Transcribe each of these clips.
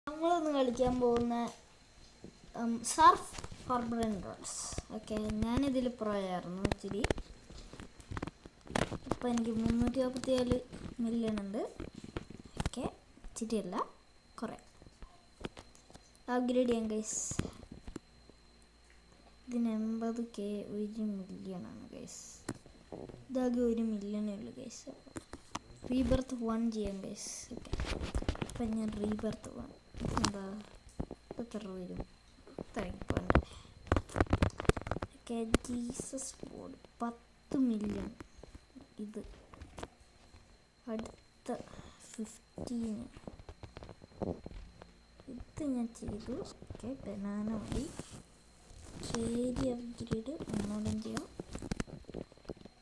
നമ്മളൊന്ന് കളിക്കാൻ പോകുന്ന സർഫ് ഫർബ്രൻഡേഴ്സ്. ഓക്കെ, ഞാനിതിൽ പ്രൊയായിരുന്നു ഇച്ചിരി. ഇപ്പം എനിക്ക് 347 മില്യൺ ഉണ്ട്. ഓക്കെ, ഇച്ചിരിയല്ല, കുറേ അപ്ഗ്രേഡ് ചെയ്യാം ഗൈസ്. ഇതിന് 80K 1 മില്യണാണ് ഗൈസ്. ഇതാകെ 1 മില്യണേ ഉള്ളൂ ഗൈസ്. റീബർത്ത് 1 ചെയ്യാം ഗൈസ്. ഓക്കെ, അപ്പം ഞാൻ റീബർത്ത് 1 എന്താ എത്ര വരും? 30. Okay, Jesus board 10 million. ഇത് അടുത്ത 15 ഇത് ഞാൻ ചെയ്തു. ഓക്കെ, ബനാന മതി. ശരി, അപ്ഗ്രേഡ് ഒന്നോടും ചെയ്യാം.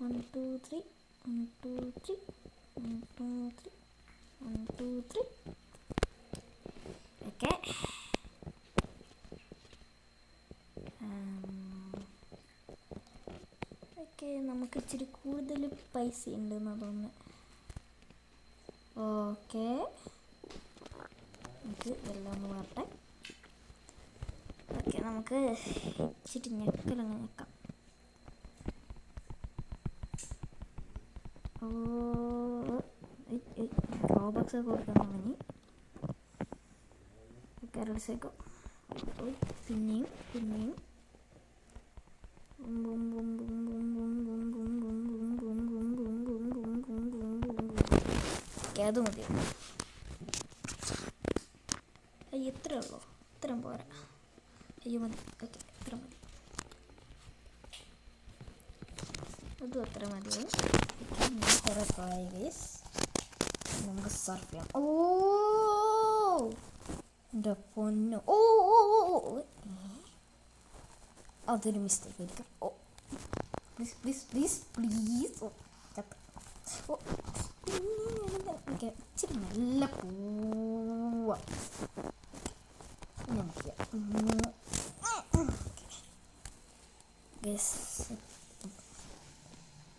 1 2 3 1 2 3 1 2 3 1 2 3. ഓക്കെ, ഓക്കെ, നമുക്ക് ഇച്ചിരി കൂടുതൽ പൈസ ഉണ്ടെന്ന് തോന്നുന്നു. ഓക്കെ, നമുക്ക് എല്ലാം ഒന്ന് വരട്ടെ. ഓക്കെ, നമുക്ക് ഇച്ചിരി ഞെക്കലങ്ങ് ഞെക്കാം. റോബക്സ് ഒക്കെ കൊടുക്കാൻ തുടങ്ങി. കേരളസേക്കോ പിന്നെയും അത് മതി. അയ്യോ, എത്ര ഉള്ളൂ? ഇത്രയും പോരാ. അയ്യോ, മതി. ഓക്കെ, ഇത്ര മതി. അതും അത്ര മതിയോ? കുറേ പ്രായ ഗൈസ്. നമുക്ക് സർഫ് ചെയ്യാം. ഓ എൻ്റെ പൊന്നോ, ഓ അതൊരു മിസ്റ്റേക്ക് ആയിരിക്കും. ഓ പ്ലീസ് പ്ലീസ് പ്ലീസ് പ്ലീസ്. ഓ ഓ ഓക്കെ, ഇച്ചിരി നല്ല പോവാ.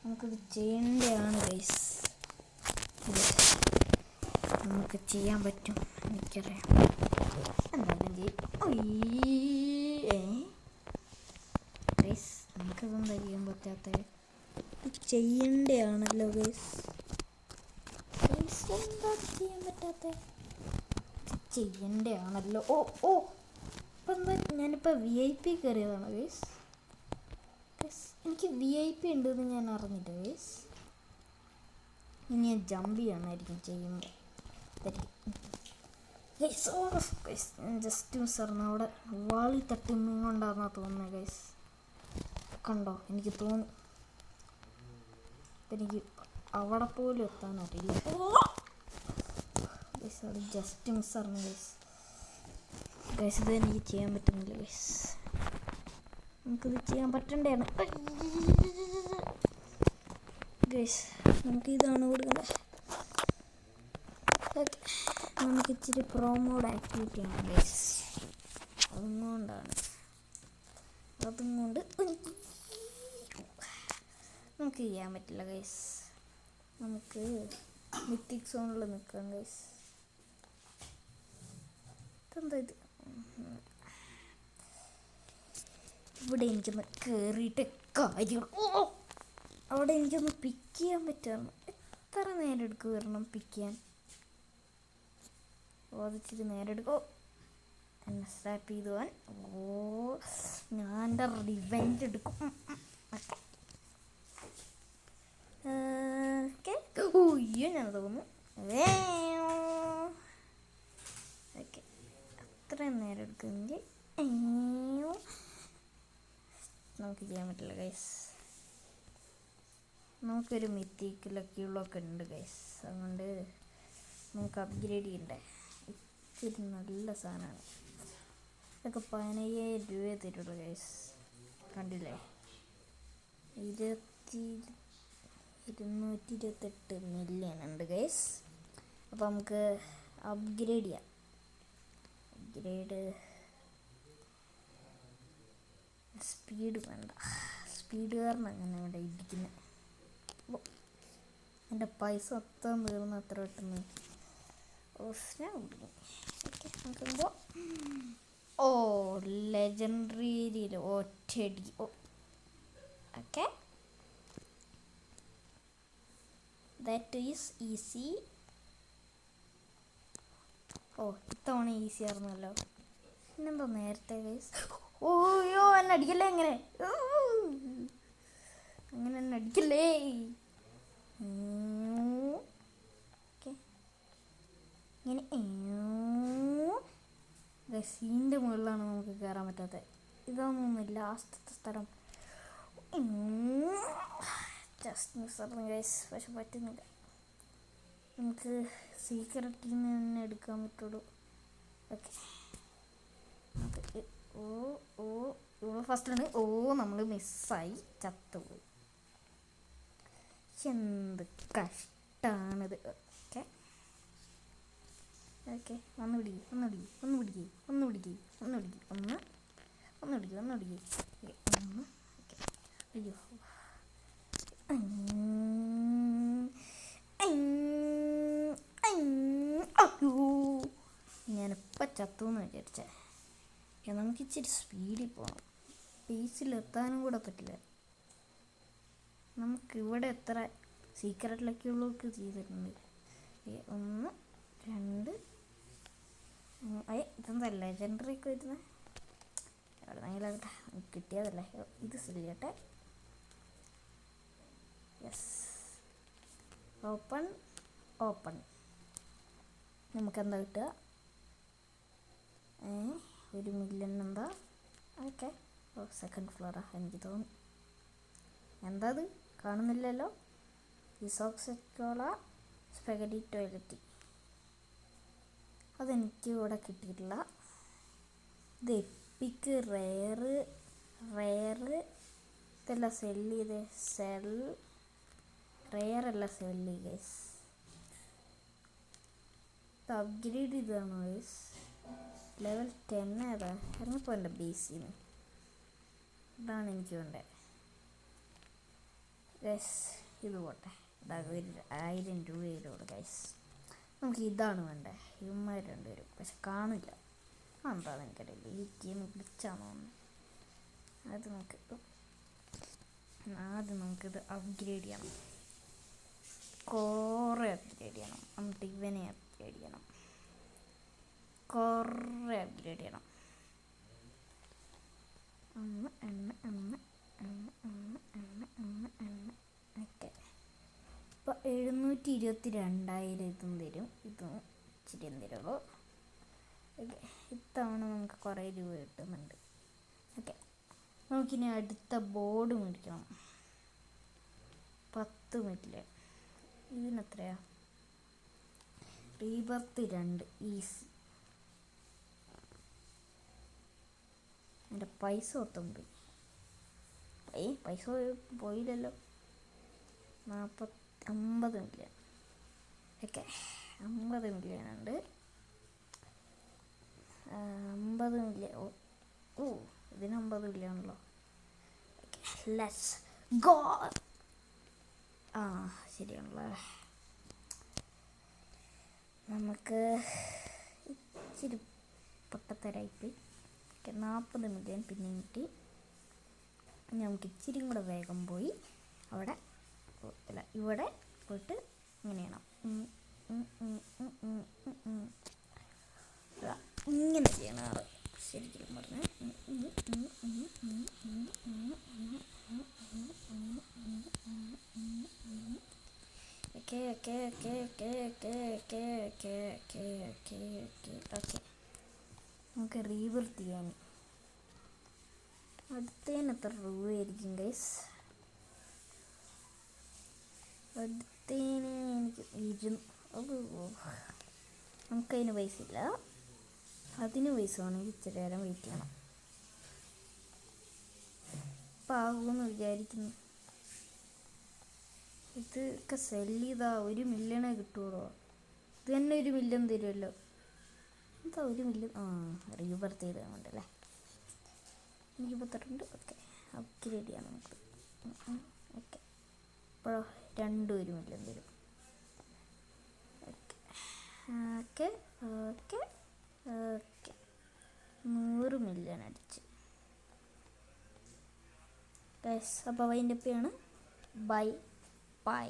നമുക്കിത് ചെയ്യേണ്ടതാണ് ഗൈസ്. നമുക്ക് ചെയ്യാൻ പറ്റും, എനിക്കറിയാം. എന്തായാലും ഗൈസ്, നമുക്കിതെന്താ ചെയ്യാൻ പറ്റാത്തത്? ഇത് ചെയ്യേണ്ടതാണല്ലോ ഗൈസ്. എന്താ ചെയ്യാൻ പറ്റാത്തത്? ചെയ്യേണ്ടതാണല്ലോ. ഓ ഓ ഇപ്പം എന്താ ഞാനിപ്പോൾ VIP കയറിയതാണ് ഗൈസ്. എനിക്ക് VIP ഉണ്ടെന്ന് ഞാൻ അറിഞ്ഞില്ല ഗൈസ്. ഇനി ഞാൻ ജമ്പ് ചെയ്യണമായിരിക്കും ചെയ്യുമ്പോൾ. ജസ്റ്റ് മിസ്സായിരുന്നു. അവിടെ വാളി തട്ടി കൊണ്ടാണെന്നാണ് തോന്നുന്നത് ഗൈസ്. കണ്ടോ, എനിക്ക് തോന്നി. എനിക്ക് അവിടെ പോലും എത്താനറിയില്ല ഗൈസ്. അത് ജസ്റ്റ് മിസ്സായിരുന്നു ഗൈസ്. ഗൈസ്, ഇത് എനിക്ക് ചെയ്യാൻ പറ്റുന്നില്ല ഗൈസ്. നമുക്കിത് ചെയ്യാൻ പറ്റണ്ടേന്ന് ഗൈസ്. നമുക്ക് ഇതാണ് കൊടുക്കേണ്ടത്. ഓക്കെ, നമുക്ക് ഇച്ചിരി പ്രൊമോഡ് ആക്ടിവിറ്റി ആണ് ഗൈസ്. അതുകൊണ്ട് നമുക്ക് ചെയ്യാൻ പറ്റില്ല ഗൈസ്. നമുക്ക് മിത്തിക് സോണിൽ നിൽക്കാം ഗൈസ്. ഇതെന്താ ഇത്? ഇവിടെ എനിക്കൊന്ന് കയറിയിട്ട് കാര്യം. അവിടെ എനിക്കൊന്ന് പിക്ക് ചെയ്യാൻ പറ്റുമായിരുന്നു. എത്ര നേരം എടുക്കും വരണം പിക്ക് ചെയ്യാൻ? അതിച്ചിരി നേരം എടുക്കും. എന്നെ സ്റ്റാർട്ട് ചെയ്തു പോകാൻ. ഞാൻ എൻ്റെ റിവെഞ്ച് എടുക്കും. ഓക്കെ, ഞാൻ തോന്നുന്നു. ഓക്കെ, അത്രയും നേരം എടുക്കുമെങ്കിൽ നമുക്ക് ചെയ്യാൻ പറ്റില്ല ഗൈസ്. നമുക്കൊരു മിത്തിക്ക് ലക്കിയുള്ളൊക്കെ ഉണ്ട് ഗൈസ്. അതുകൊണ്ട് നമുക്ക് അപ്ഗ്രേഡ് ചെയ്യണ്ടേ. ഇത്തിരി നല്ല സാധനമാണ്. ഇതൊക്കെ 15,000 രൂപയെ തരുള്ളൂ ഗൈസ്. കണ്ടില്ലേ, 228 മില്യൺ ഉണ്ട് ഗൈസ്. അപ്പോൾ നമുക്ക് അപ്ഗ്രേഡ് ചെയ്യാം. അപ്ഗ്രേഡ് സ്പീഡ് വേണ്ട. സ്പീഡ് കാരണം അങ്ങനെ ഇവിടെ ഇരിക്കുന്നത്. എൻ്റെ പൈസ അത്ര തീർന്ന് അത്ര പെട്ടെന്ന് ഞാൻ കൊടുക്കും. ഓക്കെ, നമുക്കൊന്ന് ഓ ലെജൻഡറിയിൽ ഒറ്റയടി. Okay, that is easy. ഓ ഇത്തവണ ഈസി ആയിരുന്നല്ലോ. പിന്നെന്താ നേരത്തെ ഗൈസ്? ഓയ്യോ എന്നെ അടിക്കല്ലേ, അങ്ങനെ എന്നെ അടിക്കല്ലേ. ഓക്കെ, ഇങ്ങനെ ഗസീൻ്റെ മുകളിലാണ് നമുക്ക് കയറാൻ പറ്റാത്തത്. ഇതൊന്നും ലാസ്റ്റത്തെ സ്ഥലം. ജസ്റ്റ് മിസ്സായിരുന്നു ഗൈസ്, പക്ഷെ പറ്റുന്നില്ല. നമുക്ക് സീക്രട്ടിൽ നിന്ന് തന്നെ എടുക്കാൻ പറ്റുള്ളൂ. ഓക്കെ, ഓ ഓ ഇവിടെ ഫസ്റ്റിലാണ്. ഓ നമ്മൾ മിസ്സായി, ചത്തുപോയി. എന്ത് കഷ്ടാണിത്. ഓക്കെ ഓക്കെ, ഒന്ന് പിടിക്കുക, ഒന്ന് അയ്യോ അയ്യോ, ഞാനിപ്പോൾ ചത്തു എന്ന് വിചാരിച്ചേ. നമുക്ക് ഇച്ചിരി സ്പീഡിൽ പോകണം, പേസിലെത്താനും കൂടെ പറ്റില്ല. നമുക്കിവിടെ എത്ര സീക്രട്ട് ലക്കിയുള്ളവർക്ക് ചെയ്തിട്ടുണ്ട്. 1 2 ഇതെന്താ ലെജൻഡറി ഒക്കെ വരുന്നത്? എവിടെ നിന്നെങ്കിലാകട്ടെ, കിട്ടിയതല്ലേ. ഇത് സില്ലിയട്ടെ. Yes, open. നമുക്കെന്താ കിട്ടുക? 1 മില്യൺ എന്താ? ഓക്കെ, സെക്കൻഡ് ഫ്ലോറാ എനിക്ക് തോന്നി. എന്താ അത് കാണുന്നില്ലല്ലോ? ഇസോക്സെക്കോള സ്പെഗറ്റി ടോയ്ലറ്റ്, അതെനിക്ക് ഇവിടെ കിട്ടിയിട്ടില്ല. ഇത് എപ്പിക്ക് റെയറ് ഇതല്ല സെല്ല് ചെയ്ത് റെയറല്ല സെല്ല് ഗൈസ്. ഇത് അപ്ഗ്രേഡ് ചെയ്തതാണോ ഗൈസ്? ലെവൽ 10 ഏതാ? ഇറങ്ങിപ്പോ എൻ്റെ ബേസിന്. ഇതാണ് എനിക്ക് വേണ്ടത് ഗൈസ്. ഇത് പോട്ടെ, ഇതാകെ 1000 രൂപയിലോട് ഗൈസ്. നമുക്ക് ഇതാണ് വേണ്ടത്. ഇവന്മാർ 2 പേരും പക്ഷെ കാണില്ല. എന്താണെന്ന് എനിക്കറിയില്ല, ഈ ഗെയിം വിളിച്ചാന്ന് തോന്നുന്നു. ആദ്യം നമുക്കിത് അപ്ഗ്രേഡ് ചെയ്യണം, കുറേ അപ്ഗ്രേഡ് ചെയ്യണം. എന്നിട്ട് ഇവനെ അപ്ഗ്രേഡ് ചെയ്യണം, കുറേ അപ്ഗ്രേഡ് ചെയ്യണം. ഓക്കെ, ഇപ്പോൾ 722,000 ഇതും തരും. ഇതും ഇച്ചിരി എന്തെങ്കിലും. ഓക്കെ, ഇത്തവണ നമുക്ക് കുറേ രൂപ കിട്ടുന്നുണ്ട്. ഓക്കെ, നമുക്കിനി അടുത്ത ബോർഡ് മേടിക്കണം. 10 മില്യൺ. ഇതിനെത്രയാ? Rebirth 2 easy. എൻ്റെ പൈസ ഒത്തുണ്ട്. പൈസ പോയില്ലല്ലോ. 50 മില്യൺ. ഓക്കെ, 50 മില്യൺ ഉണ്ട്. 50 മില്യൺ. ഓ ഇതിന് 50 മില്യൺ ആണല്ലോ. Okay, let's go. ശരിയാണല്ലോ. നമുക്ക് ഇച്ചിരി പൊട്ടത്തരായിപ്പോയി. 40 മില്യൺ പിന്നെ കിട്ടി. നമുക്ക് ഇച്ചിരി കൂടെ വേഗം പോയി ഇവിടെ പോയിട്ട് ഇങ്ങനെ ചെയ്യണം. ഇങ്ങനെ ചെയ്യണം ശരിക്കും പറഞ്ഞാൽ. ഓക്കെ, നമുക്ക് റീബർത്ത് ചെയ്യാൻ. അടുത്തതിന് എത്ര രൂപയായിരിക്കും ഗൈസ്? അടുത്തതിന് എനിക്ക് നമുക്കതിന് പൈസ ഇല്ല. അതിന് പൈസ വേണമെങ്കിൽ ഇച്ചിരി നേരം വെയിറ്റ് ചെയ്യണം. ഇപ്പം ആകുമെന്ന് വിചാരിക്കുന്നു. ഇതൊക്കെ സെല്ല് ചെയ്താൽ 1 മില്യണേ കിട്ടുള്ളൂ. ഇത് തന്നെ 1 മില്യൺ തരുമല്ലോ. എന്താ 1 മില്യൺ? റീബർത്ത് ചെയ്തതുകൊണ്ടല്ലേ. 22. ഓക്കെ, അപ്ഗ്രേഡ് ചെയ്യാം നമുക്ക്. ഓക്കെ, ഇപ്പോഴോ 2 1 മില്യൺ തരും. ഓക്കെ 100 അടിച്ച് ഗൈസ്. അപ്പോൾ വൈൻഡപ്പ് ചെയ്യാണ്. ബൈ.